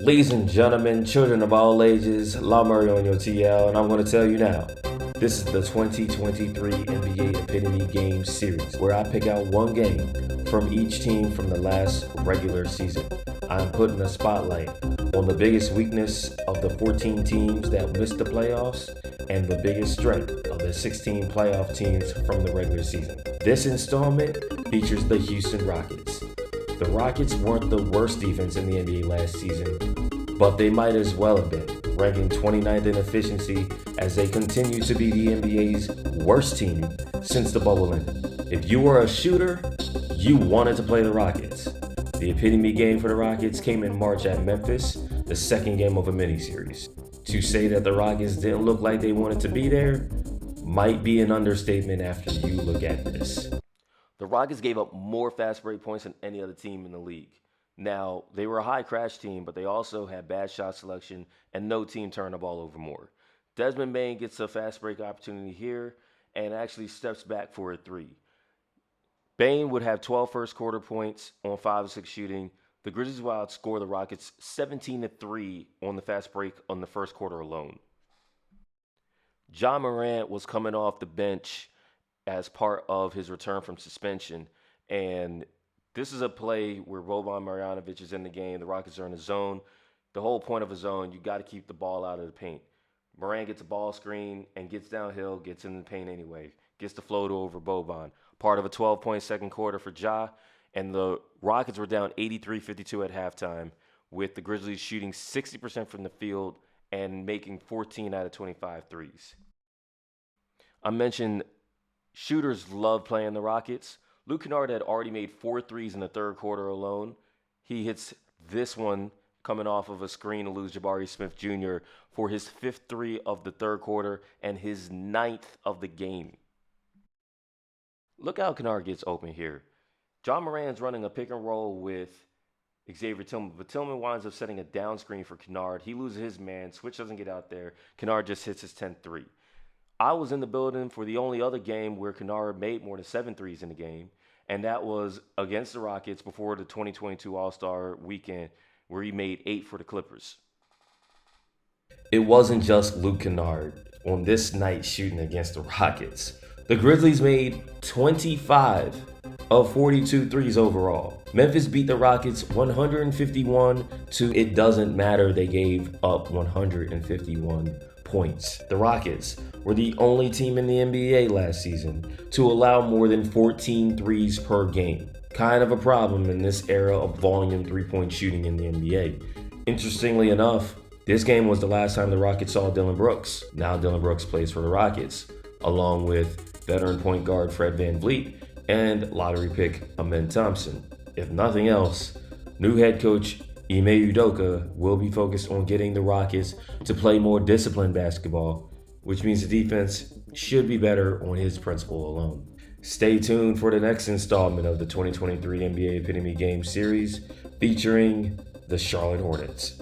Ladies and gentlemen, children of all ages, La Murray on your TL, and I'm going to tell you now, this is the 2023 NBA Epitome Game Series, where I pick out one game from each team from the last regular season. I'm putting a spotlight on the biggest weakness of the 14 teams that missed the playoffs and the biggest strength of the 16 playoff teams from the regular season. This installment features the Houston Rockets. The Rockets weren't the worst defense in the NBA last season, but they might as well have been, ranking 29th in efficiency as they continue to be the NBA's worst team since the bubble ended. If you were a shooter, you wanted to play the Rockets. The epitome game for the Rockets came in March at Memphis, the second game of a mini-series. To say that the Rockets didn't look like they wanted to be there might be an understatement after you look at this. The Rockets gave up more fast break points than any other team in the league. Now, they were a high crash team, but they also had bad shot selection and no team turned the ball over more. Desmond Bane gets a fast break opportunity here and actually steps back for a three. Bane would have 12 first quarter points on 5 of 6 shooting. The Grizzlies will outscore the Rockets 17-3 on the fast break on the first quarter alone. Ja Morant was coming off the bench as part of his return from suspension. And this is a play where Boban Marjanovic is in the game. The Rockets are in a zone. The whole point of a zone, you got to keep the ball out of the paint. Morant gets a ball screen and gets downhill, gets in the paint anyway. Gets the float over Boban. Part of a 12-point second quarter for Ja. And the Rockets were down 83-52 at halftime, with the Grizzlies shooting 60% from the field and making 14 out of 25 threes. I mentioned shooters love playing the Rockets. Luke Kennard had already made 4 threes in the third quarter alone. He hits this one coming off of a screen to lose Jabari Smith Jr. for his 5th three of the third quarter and his 9th of the game. Look how Kennard gets open here. John Moran's running a pick and roll with Xavier Tillman, but Tillman winds up setting a down screen for Kennard. He loses his man. Switch doesn't get out there. Kennard just hits his 10th three. I was in the building for the only other game where Kennard made more than 7 threes in the game, and that was against the Rockets before the 2022 All-Star weekend, where he made 8 for the Clippers. It wasn't just Luke Kennard on this night shooting against the Rockets. The Grizzlies made 25 of 42 threes overall. Memphis beat the Rockets 151 to it doesn't matter. They gave up 151 points. The Rockets were the only team in the NBA last season to allow more than 14 threes per game. Kind of a problem in this era of volume 3-point shooting in the NBA. Interestingly enough, this game was the last time the Rockets saw Dillon Brooks. Now Dillon Brooks plays for the Rockets, along with veteran point guard Fred VanVleet and lottery pick Amen Thompson. If nothing else, new head coach Ime Udoka will be focused on getting the Rockets to play more disciplined basketball, which means the defense should be better on his principle alone. Stay tuned for the next installment of the 2023 NBA Epitome Game Series featuring the Charlotte Hornets.